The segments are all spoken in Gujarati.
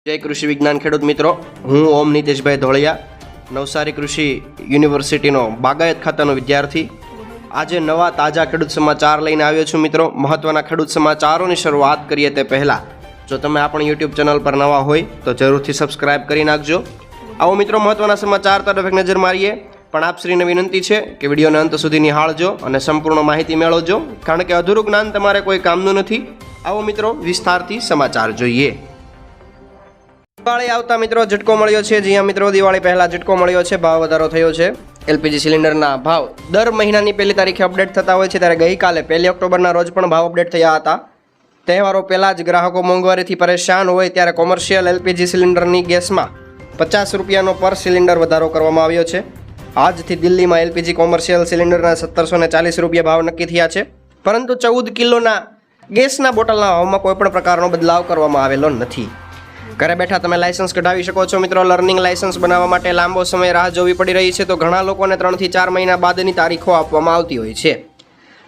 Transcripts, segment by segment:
જય કૃષિ વિજ્ઞાન ખેડૂત મિત્રો, હું ઓમ નીતેશભાઈ ધોળિયા, નવસારી કૃષિ યુનિવર્સિટીનો બાગાયત ખાતાનો વિદ્યાર્થી. આજે નવા તાજા ખેડૂત સમાચાર લઈને આવ્યો છું મિત્રો. મહત્વના ખેડૂત સમાચારોની શરૂઆત કરીએ તે પહેલાં જો તમે આપણી યુટ્યુબ ચેનલ પર નવા હોય તો જરૂરથી સબસ્ક્રાઇબ કરી નાખજો. આવો મિત્રો, મહત્વના સમાચાર તરફ એક નજર મારીએ. પણ આપશ્રીને વિનંતી છે કે વિડીયોને અંત સુધી નિહાળજો અને સંપૂર્ણ માહિતી મેળવજો, કારણ કે અધૂરું જ્ઞાન તમારે કોઈ કામનું નથી. આવો મિત્રો, વિસ્તારથી સમાચાર જોઈએ. દિવાળી આવતા મિત્રો ઝટકો મળ્યો છે. જ્યાં મિત્રો દિવાળી પહેલા ઝટકો મળ્યો છે, ભાવ વધારો થયો છે. એલપીજી સિલિન્ડરના ભાવ દર મહિનાની પહેલી તારીખે અપડેટ થતા હોય છે, ત્યારે ગઈકાલે 1 ઓક્ટોબરના રોજ પણ ભાવ અપડેટ થયા હતા. તહેવારો પહેલાં જ ગ્રાહકો મોંઘવારીથી પરેશાન હોય ત્યારે કોમર્શિયલ એલપીજી સિલિન્ડરની ગેસમાં 50 રૂપિયાનો પર સિલિન્ડર વધારો કરવામાં આવ્યો છે. આજથી દિલ્હીમાં એલપીજી કોમર્શિયલ સિલિન્ડરના 1740 રૂપિયા ભાવ નક્કી થયા છે, પરંતુ 14 કિલોના ગેસના બોટલના ભાવમાં કોઈપણ પ્રકારનો બદલાવ કરવામાં આવેલો નથી. ઘરે બેઠા તમે લાયસન્સ કઢાવી શકો છો મિત્રો. લર્નિંગ લાયસન્સ બનાવવા માટે લાંબો સમય રાહ જોવી પડી રહી છે, તો ઘણા લોકોને 3 થી 4 મહિના બાદની તારીખો આપવામાં આવતી હોય છે.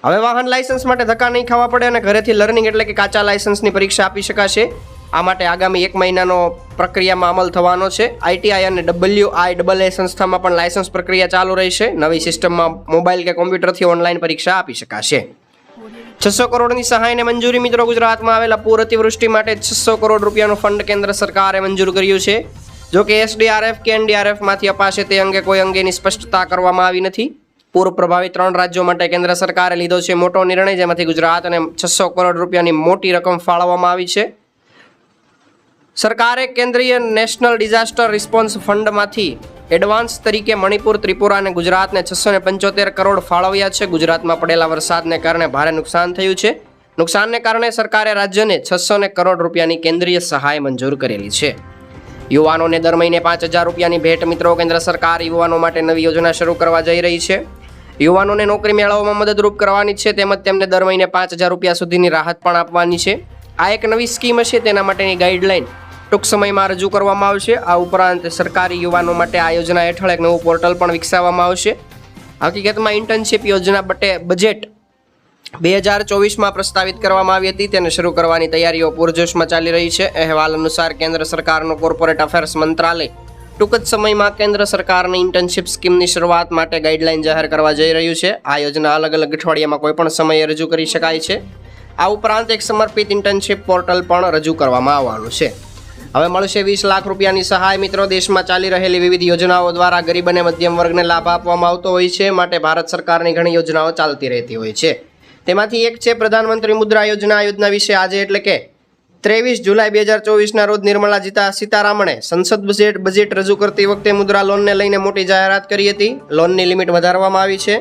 હવે વાહન લાયસન્સ માટે ધક્કા નહીં ખાવા પડે અને ઘરેથી લર્નિંગ એટલે કે કાચા લાયસન્સની પરીક્ષા આપી શકાશે. આ માટે આગામી 1 મહિનાનો પ્રક્રિયામાં અમલ થવાનો છે. આઈટીઆઈ અને WIAA સંસ્થામાં પણ લાયસન્સ પ્રક્રિયા ચાલુ રહેશે. નવી સિસ્ટમમાં મોબાઈલ કે કોમ્પ્યુટરથી ઓનલાઈન પરીક્ષા આપી શકાશે. 600 કરોડની સહાયને મંજૂરી મિત્રો. ગુજરાતમાં આવેલા પૂર અતિવૃષ્ટિ માટે 600 કરોડ રૂપિયાનું ફંડ કેન્દ્ર સરકારે મંજૂર કર્યું છે. જો કે SDRF કે NDRFમાંથી અપાશે તે અંગે કોઈ અંગેની સ્પષ્ટતા કરવામાં આવી નથી. પૂર પ્રભાવિત 3 રાજ્યો માટે કેન્દ્ર સરકારે લીધો છે મોટો નિર્ણય, જેમાંથી ગુજરાત અને 600 કરોડ રૂપિયાની મોટી રકમ ફાળવવામાં આવી છે. સરકારે કેન્દ્રીય નેશનલ ડિઝાસ્ટર રિસ્પોન્સ ફંડમાંથી એડવાન્સ તરીકે મણિપુર, ત્રિપુરા અને ગુજરાતને 675 કરોડ ફાળવ્યા છે. ગુજરાતમાં પડેલા વરસાદને કારણે ભારે નુકસાન થયું છે. નુકસાનને કારણે સરકારે રાજ્યને 600 કરોડ રૂપિયાની કેન્દ્રીય સહાય મંજૂર કરેલી છે. યુવાનોને દર મહિને 5000 રૂપિયાની ભેટ મિત્રો. કેન્દ્ર સરકાર યુવાનો માટે નવી યોજના શરૂ કરવા જઈ રહી છે. યુવાનોને નોકરી મેળવવામાં મદદરૂપ કરવાની છે, તેમજ તેમને દર મહિને 5000 રૂપિયા સુધીની રાહત પણ આપવાની છે. આ એક નવી સ્કીમ હશે, તેના માટેની ગાઈડલાઈન ટૂંક સમયમાં રજૂ કરવામાં આવશે. આ ઉપરાંત સરકારી યુવાનો માટે આ યોજના હેઠળ એક નવું પોર્ટલ પણ વિકસાવવામાં આવશે. હકીકતમાં ઇન્ટર્નશીપ યોજના બજેટ 2024માં પ્રસ્તાવિત કરવામાં આવી હતી, તેને શરૂ કરવાની તૈયારીઓ પૂરજોશમાં ચાલી રહી છે. અહેવાલ અનુસાર કેન્દ્ર સરકારનું કોર્પોરેટ અફેર્સ મંત્રાલય ટૂંક જ સમયમાં કેન્દ્ર સરકારની ઇન્ટર્નશીપ સ્કીમની શરૂઆત માટે ગાઈડલાઈન જાહેર કરવા જઈ રહ્યું છે. આ યોજના અલગ અલગ અઠવાડિયામાં કોઈપણ સમયે રજૂ કરી શકાય છે. આ ઉપરાંત એક સમર્પિત ઇન્ટર્નશીપ પોર્ટલ પણ રજૂ કરવામાં આવવાનું છે. હવે મળશે 20 લાખ રૂપિયાની સહાય મિત્રો. દેશમાં ચાલી રહેલી વિવિધ યોજનાઓ દ્વારા ગરીબ અને મધ્યમ વર્ગને લાભ આપવામાં આવતો હોય છે, માટે ભારત સરકારની ઘણી યોજનાઓ ચાલતી રહેતી હોય છે. તેમાંથી એક છે પ્રધાનમંત્રી મુદ્રા યોજના. આ યોજના વિશે આજે એટલે કે 23 જુલાઈ 2024ના રોજ નિર્મલા સીતારામણે સંસદ બજેટ રજૂ કરતી વખતે મુદ્રા લોનને લઈને મોટી જાહેરાત કરી હતી. લોનની લિમિટ વધારવામાં આવી છે.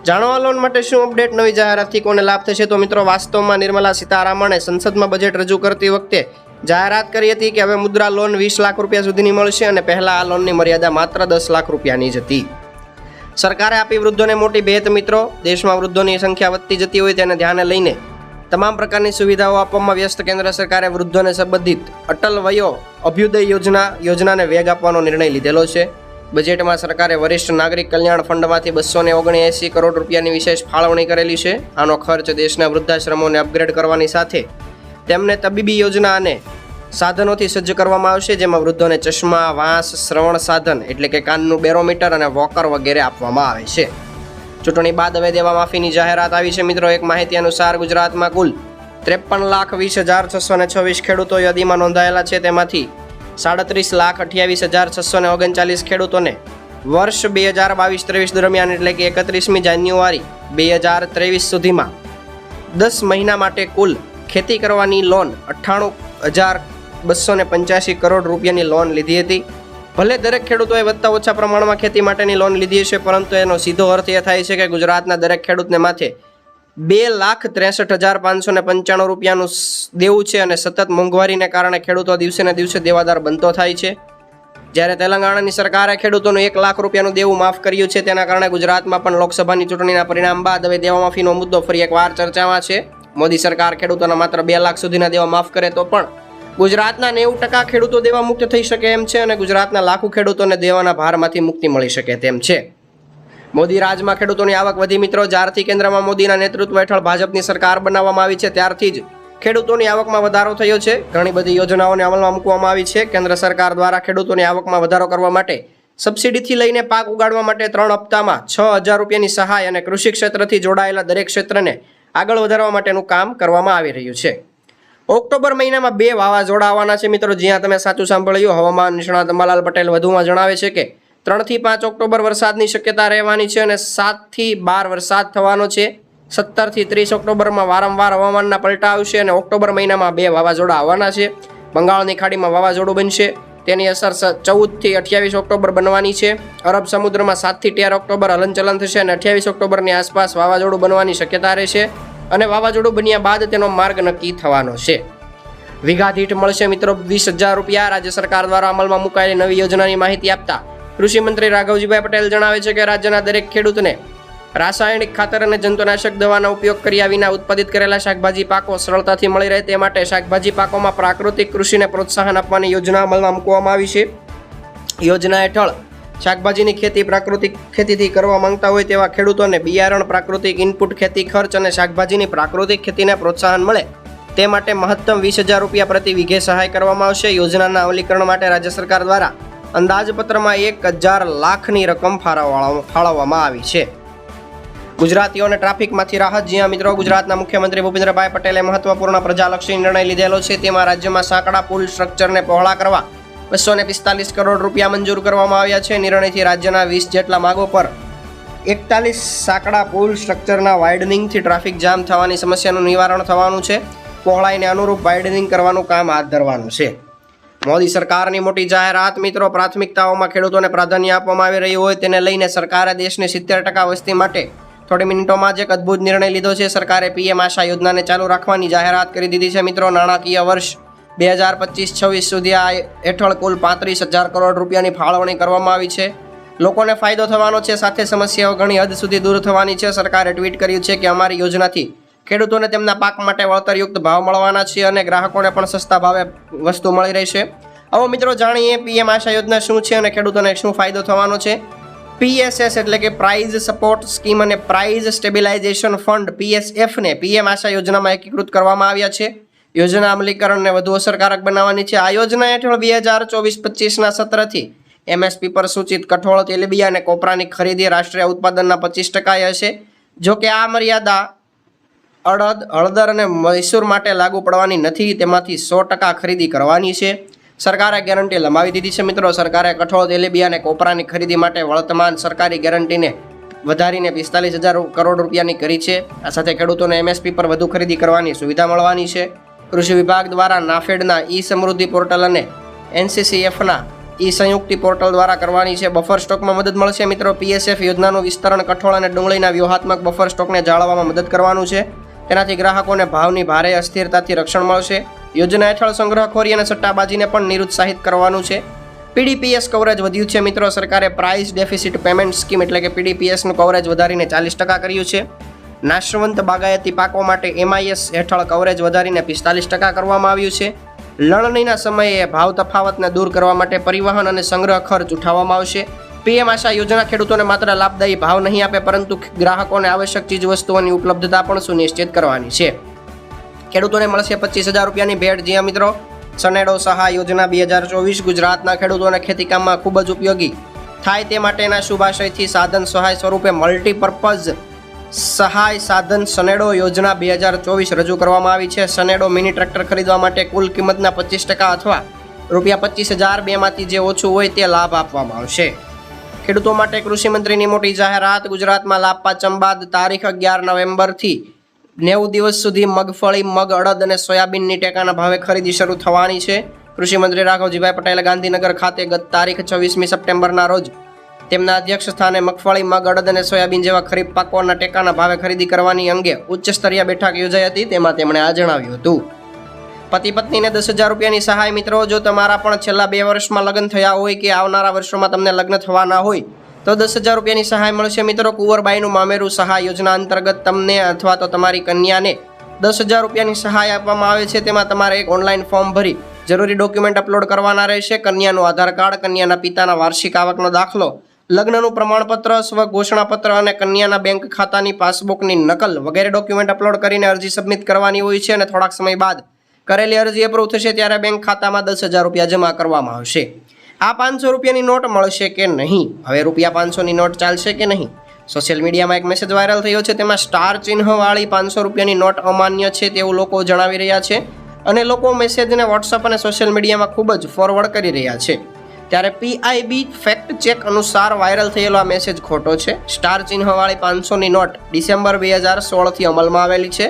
જાણવા લોન માટે શું અપડેટ, નવી જાહેરાતથી કોને લાભ થશે? તો મિત્રો, વાસ્તવમાં નિર્મલા સીતારામણે સંસદમાં બજેટ રજૂ કરતી વખતે જાહેરાત કરી હતી કે હવે મુદ્રા લોન 20 લાખ રૂપિયા સુધીની મળશે, અને પહેલા આ લોનની મર્યાદા માત્ર 10 લાખ રૂપિયાની જ હતી. સરકારે આપી વૃદ્ધોને મોટી ભેટ મિત્રો. દેશમાં વૃદ્ધોની સંખ્યા વધતી જતી હોય તેને ધ્યાને લઈને તમામ પ્રકારની સુવિધાઓ આપવામાં વ્યસ્ત કેન્દ્ર સરકારે વૃદ્ધોને સંબંધિત અટલ વયો અભ્યુદય યોજનાને વેગ આપવાનો નિર્ણય લીધેલો છે. બજેટમાં સરકારે વરિષ્ઠ નાગરિક કલ્યાણ ફંડમાંથી 279 કરોડ રૂપિયાની વિશેષ ફાળવણી કરેલી છે. આનો ખર્ચ દેશના વૃદ્ધાશ્રમોને અપગ્રેડ કરવાની સાથે તેમને તબીબી યોજના અને સાધનોથી સજ્જ કરવામાં આવશે, જેમાં વૃદ્ધોને ચશ્મા, વાંસ, શ્રવણ સાધન એટલે કે કાનનું બેરોમીટર અને વોકર વગેરે આપવામાં આવે છે. ચૂંટણી બાદ હવે દેવા માફીની જાહેરાત આવી છે મિત્રો. એક માહિતી અનુસાર ગુજરાતમાં કુલ 53,20,626 ખેડૂતો યાદીમાં નોંધાયેલા છે. તેમાંથી 37,28,639 ખેડૂતોને વર્ષ 2022-23 દરમિયાન એટલે કે 31મી જાન્યુઆરી 2023 સુધીમાં 10 મહિના માટે કુલ ખેતી કરવાની લોન 98,285 કરોડ રૂપિયાની લોન લીધી હતી. ભલે દરેક ખેડૂતોએ વધતા ઓછા પ્રમાણમાં ખેતી માટેની લોન લીધી હશે, પરંતુ એનો સીધો અર્થ એ થાય છે કે ગુજરાતના દરેક ખેડૂતને માથે 2,63,595 રૂપિયાનું દેવું છે, અને સતત મોંઘવારીને કારણે ખેડૂતો દિવસે ને દિવસે દેવાદાર બનતો થાય છે. જ્યારે તેલંગાણાની સરકારે ખેડૂતોનું 1 લાખ રૂપિયાનું દેવું માફ કર્યું છે, તેના કારણે ગુજરાતમાં પણ લોકસભાની ચૂંટણીના પરિણામ બાદ હવે દેવા માફીનો મુદ્દો ફરી એકવાર ચર્ચામાં છે. મોદી સરકાર ખેડૂતોના માત્ર 2 લાખ સુધીના દેવા માફ કરે તો પણ ગુજરાતના 90% ખેડૂતો દેવા મુક્ત થઈ શકે એમ છે, અને ગુજરાતના લાખો ખેડૂતોને દેવાના ભારમાંથી મુક્તિ મળી શકે તેમ છે. મોદી રાજમાં ખેડૂતોની આવક વધી મિત્રો. જ્યારથી કેન્દ્રમાં મોદીના નેતૃત્વ હેઠળ ભાજપની સરકાર બનાવવામાં આવી છે, ત્યારથી જ ખેડૂતોની આવકમાં વધારો થયો છે. ઘણી બધી યોજનાઓને અમલમાં મૂકવામાં આવી છે. કેન્દ્ર સરકાર દ્વારા ખેડૂતોની આવકમાં વધારો કરવા માટે સબસિડીથી લઈને પાક ઉગાડવા માટે 3 હપ્તામાં 6,000 રૂપિયાની સહાય અને કૃષિ ક્ષેત્રથી જોડાયેલા દરેક ક્ષેત્રને આગળ વધારવા માટેનું કામ કરવામાં આવી રહ્યું છે. ઓક્ટોબર મહિનામાં 2 વાવાઝોડા આવવાના છે મિત્રો. જ્યાં તમે સાચું સાંભળ્યું. હવામાન નિષ્ણાત અંબાલાલ પટેલ વધુમાં જણાવે છે કે 3 થી 5 ઓક્ટોબર વરસાદની શક્યતા રહેવાની છે અને 7 થી 12 વરસાદ થવાનો છે. 17 થી 30 ઓક્ટોબરમાં વારંવાર હવામાનના પલટા આવશે અને ઓક્ટોબર મહિનામાં 2 વાવાઝોડા આવવાના છે. બંગાળની ખાડીમાં વાવાઝોડું બનશે. તેની અસર 14 થી 28 ઓક્ટોબર બનવાની છે. અરબ સમુદ્રમાં 7 થી 13 ઓક્ટોબર હલનચલન થશે અને 28 ઓક્ટોબરની આસપાસ વાવાઝોડું બનવાની શક્યતા રહેશે અને વાવાઝોડું બન્યા બાદ તેનો માર્ગ નક્કી થવાનો છે. વીઘા દીઠ મળશે મિત્રો 20,000 રૂપિયા. રાજ્ય સરકાર દ્વારા અમલમાં મુકાયેલી નવી યોજનાની માહિતી આપતા કૃષિ મંત્રી રાઘવજીભાઈ પટેલ જણાવે છે કે રાજ્યના દરેક ખેડૂતને રાસાયણિક ખાતર અને જંતુનાશક દવાના ઉપયોગ કર્યા વિના ઉત્પાદિત કરેલા શાકભાજી પાકો સરળતાથી મળી રહે તે માટે શાકભાજી પાકોમાં પ્રાકૃતિક કૃષિને પ્રોત્સાહન આપવાની યોજના અમલમાં મૂકવામાં આવી છે. યોજના હેઠળ શાકભાજીની ખેતી પ્રાકૃતિક ખેતીથી કરવા માંગતા હોય તેવા ખેડૂતોને બિયારણ, પ્રાકૃતિક ઇનપુટ, ખેતી ખર્ચ અને શાકભાજીની પ્રાકૃતિક ખેતીને પ્રોત્સાહન મળે તે માટે મહત્તમ 20,000 રૂપિયા પ્રતિ વીઘે સહાય કરવામાં આવશે. યોજનાના અમલીકરણ માટે રાજ્ય સરકાર દ્વારા અંદાજપત્રમાં 1,000 લાખની રકમ ફાળવવામાં આવી છે. ગુજરાતીઓને ટ્રાફિકમાંથી રાહત. જ્યાં મિત્રો ગુજરાતના મુખ્યમંત્રી ભૂપેન્દ્રભાઈ પટેલે મહત્વપૂર્ણ પ્રજાલક્ષી નિર્ણય લીધેલો છે. તેમાં રાજ્યમાં સાંકડા પુલ સ્ટ્રક્ચરને પહોળા કરવા 245 કરોડ રૂપિયા મંજૂર કરવામાં આવ્યા છે. નિર્ણયથી રાજ્યના 20 જેટલા માર્ગો પર 41 સાંકડા પુલ સ્ટ્રક્ચરના વાઇડનિંગથી ટ્રાફિક જામ થવાની સમસ્યાનું નિવારણ થવાનું છે. પહોળાઈને અનુરૂપ વાઇડનિંગ કરવાનું કામ હાથ ધરવાનું છે. મોદી સરકારની મોટી જાહેરાત. મિત્રો, પ્રાથમિકતાઓમાં ખેડૂતોને પ્રાધાન્ય આપવામાં આવી રહ્યું હોય તેને લઈને સરકારે દેશની 70% વસ્તી માટે થોડી મિનિટોમાં જ એક અદ્ભુત નિર્ણય લીધો છે. સરકારે પીએમ આશા યોજનાને ચાલુ રાખવાની જાહેરાત કરી દીધી છે. મિત્રો, નાણાકીય વર્ષ 2025-26 સુધી આ હેઠળ કુલ 35,000 કરોડ રૂપિયાની ફાળવણી કરવામાં આવી છે. લોકોને ફાયદો થવાનો છે, સાથે સમસ્યાઓ ઘણી હદ સુધી દૂર થવાની છે. સરકારે ટ્વીટ કર્યું છે કે અમારી યોજનાથી ખેડૂતોને તેમના પાક માટે વળતરયુક્ત ભાવ મળવાના છે અને ગ્રાહકોને પણ સસ્તા ભાવે વસ્તુ મળી રહેશે. હવે મિત્રો જાણીએ પીએમ આશા યોજના શું છે અને ખેડૂતોને શું ફાયદો થવાનો છે. PSS એટલે કે પ્રાઇઝ સપોર્ટ સ્કીમ અને પ્રાઇઝ સ્ટેબિલાઇઝેશન ફંડ PSF ને પીએમ આશા યોજનામાં એકીકૃત કરવામાં આવ્યા છે. યોજના અમલીકરણને વધુ અસરકારક બનાવવાની છે. આ યોજના હેઠળ 2024-25ના સત્રથી MSP પર સૂચિત કઠોળ, તેલીબિયાં અને કોપરાની ખરીદી રાષ્ટ્રીય ઉત્પાદનના 25% હશે. જો કે આ મર્યાદા અડદ, હળદર અને મૈસૂર માટે લાગુ પડવાની નથી. તેમાંથી 100% ખરીદી કરવાની છે. સરકારે ગેરંટી લંબાવી દીધી છે. મિત્રો, સરકારે કઠોળ, તેલીબિયાં અને કોપરાની ખરીદી માટે વર્તમાન સરકારી ગેરંટીને વધારીને 45,000 કરોડ રૂપિયાની કરી છે. આ સાથે ખેડૂતોને MSP પર વધુ ખરીદી કરવાની સુવિધા મળવાની છે. કૃષિ વિભાગ દ્વારા નાફેડના સમૃદ્ધિ પોર્ટલ અને NCCFના સંયુક્તિ પોર્ટલ દ્વારા કરવાની છે. બફર સ્ટોકમાં મદદ મળશે. મિત્રો, PSF યોજનાનું વિસ્તરણ કઠોળ અને ડુંગળીના વ્યૂહાત્મક બફર સ્ટોકને જાળવવામાં મદદ કરવાનું છે. તેનાથી ગ્રાહકોને ભાવની ભારે અસ્થિરતાથી રક્ષણ મળશે. યોજના હેઠળ સંગ્રહખોરી અને સટ્ટાબાજીને પણ નિરુત્સાહિત કરવાનું છે. PDPS કવરેજ વધ્યું છે. મિત્રો, સરકારે પ્રાઇસ ડેફિસિટ પેમેન્ટ સ્કીમ એટલે કે PDPSનું કવરેજ વધારીને 40% કર્યું છે. નાશવંત બાગાયતી પાકો માટે MIS હેઠળ કવરેજ વધારીને 45% કરવામાં આવ્યું છે. લણણીના સમયે ભાવ તફાવતને દૂર કરવા માટે પરિવહન અને સંગ્રહ ખર્ચ ઉઠાવવામાં આવશે. પીએમ આશા યોજના ખેડૂતોને માત્ર લાભદાયી ભાવ નહીં આપે, પરંતુ ગ્રાહકોને આવશ્યક ચીજવસ્તુઓની ઉપલબ્ધતા પણ સુનિશ્ચિત કરવાની છે. ખેડૂતોને મળશે 25,000 રૂપિયાની ભેટ. જ્યાં મિત્રો, સનેડો સહાય યોજના 2024 ગુજરાતના ખેડૂતોને ખેતીકામમાં ખૂબ જ ઉપયોગી થાય તે માટેના શુભાશયથી સાધન સહાય સ્વરૂપે મલ્ટીપર્પઝ સહાય સાધન સનેડો યોજના 2024 રજૂ કરવામાં આવી છે. સનેડો મિની ટ્રેક્ટર ખરીદવા માટે કુલ કિંમતના 25% અથવા ₹25,000 બેમાંથી જે ઓછું હોય તે લાભ આપવામાં આવશે. ખેડૂતો માટે કૃષિ મંત્રીની મોટી જાહેરાત. ગુજરાતમાં લાભ પાંચમ બાદ તારીખ 11 નવેમ્બરથી 90 દિવસ સુધી મગફળી, મગ, અડદ અને સોયાબીનની ટેકાના ભાવે ખરીદી શરૂ થવાની છે. કૃષિ મંત્રી રાઘવજીભાઈ પટેલે ગાંધીનગર ખાતે ગત તારીખ 26મી સપ્ટેમ્બરના રોજ તેમના અધ્યક્ષ સ્થાને મગફળી, મગ, અડદ અને સોયાબીન જેવા ખરીફ પાકોના ટેકાના ભાવે ખરીદી કરવાની અંગે ઉચ્ચ સ્તરીય બેઠક યોજાઈ હતી. તેમાં તેમણે આ જણાવ્યું હતું. પતિ પત્નીને 10,000 રૂપિયાની સહાય. મિત્રો, જો તમારા પણ છેલ્લા 2 વર્ષમાં લગ્ન થયા હોય કે આવનારા વર્ષોમાં તમને લગ્ન થવાના હોય તો 10,000 રૂપિયાની સહાય મળશે. મિત્રો, કુંવરબાઈનું મામેરું સહાય યોજના અંતર્ગત તમને અથવા તો તમારી કન્યાને 10,000 રૂપિયાની સહાય આપવામાં આવે છે. તેમાં તમારે એક ઓનલાઈન ફોર્મ ભરી જરૂરી ડોક્યુમેન્ટ અપલોડ કરવાના રહેશે. કન્યાનું આધાર કાર્ડ, કન્યાના પિતાના વાર્ષિક આવકનો દાખલો, લગ્નનું પ્રમાણપત્ર, સ્વઘોષણાપત્ર અને કન્યાના બેંક ખાતાની પાસબુકની નકલ વગેરે ડોક્યુમેન્ટ અપલોડ કરીને અરજી સબમિટ કરવાની હોય છે અને થોડાક સમય બાદ કરેલી અરજી એપ્રુવ થશે ત્યારે બેંક ખાતામાં 10,000 રૂપિયા જમા કરવામાં આવશે. આ 500 રૂપિયાની નોટ મળશે કે નહીં? હવે રૂપિયા 500ની નોટ ચાલશે કે નહીં? સોશિયલ મીડિયામાં એક મેસેજ વાયરલ થયો છે. તેમાં સ્ટાર ચિહ્નવાળી 500 રૂપિયાની નોટ અમાન્ય છે તેવું લોકો જણાવી રહ્યા છે અને લોકો મેસેજને વોટ્સઅપ અને સોશિયલ મીડિયામાં ખૂબ જ ફોરવર્ડ કરી રહ્યા છે. ત્યારે PIB ફેક્ટ ચેક અનુસાર વાયરલ થયેલો આ મેસેજ ખોટો છે. સ્ટાર ચિહ્નવાળી 500ની નોટ ડિસેમ્બર 2016થી અમલમાં આવેલી છે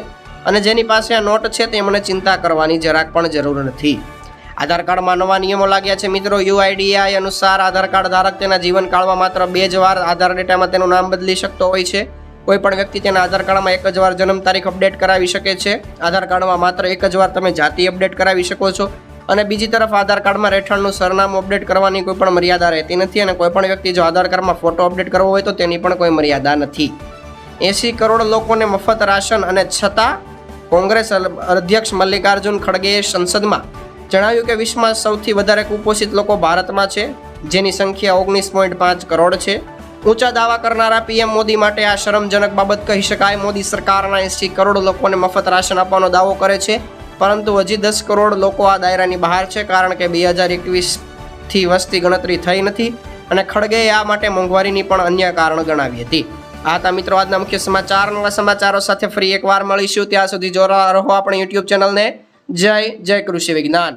અને જેની પાસે આ નોટ છે તેમને ચિંતા કરવાની જરાક પણ જરૂર નથી. આધાર કાર્ડમાં નવા નિયમો લાગ્યા છે મિત્રો. UIDAI અનુસાર આધાર કાર્ડ ધારક તેના જીવનકાળમાં માત્ર 2 જ વાર આધાર ડેટામાં તેનું નામ બદલી શકતો હોય છે. કોઈ પણ વ્યક્તિ તેના આધાર કાર્ડમાં 1 જ વાર જન્મ તારીખ અપડેટ કરાવી શકે છે. આધાર કાર્ડમાં માત્ર 1 જ વાર તમે જાતિ અપડેટ કરાવી શકો છો અને બીજી તરફ આધાર કાર્ડમાં રહેઠાણનું સરનામું અપડેટ કરવાની કોઈ પણ મર્યાદા રહેતી નથી અને કોઈ પણ વ્યક્તિ જો આધાર કાર્ડમાં ફોટો અપડેટ કરવો હોય તો તેની પણ કોઈ મર્યાદા નથી. 80 કરોડ લોકોને મફત રાશન અને છતાં કોંગ્રેસ અધ્યક્ષ મલ્લિકાર્જુન ખડગેએ સંસદમાં જણાવ્યું કે વિશ્વમાં સૌથી વધારે કુપોષિત લોકો ભારતમાં છે, જેની સંખ્યા 19.5 કરોડ છે. ઊંચા દાવા કરનારા PM મોદી માટે આ શરમજનક બાબત કહી શકાય. મોદી સરકારના 80 કરોડ લોકોને મફત રાશન આપવાનો દાવો કરે છે, પરંતુ હજી 10 કરોડ લોકો આ દાયરાની બહાર છે, કારણ કે 2021થી વસ્તી ગણતરી થઈ નથી અને ખડગેએ આ માટે મોંઘવારીની પણ અન્ય કારણ ગણાવી હતી. આ હતા મિત્રો આજના મુખ્ય સમાચાર. નવા સમાચારો સાથે ફરી એકવાર મળીશું. ત્યાં સુધી જોતા રહો આપણી YouTube ચેનલને. જય કૃષિ વિજ્ઞાન.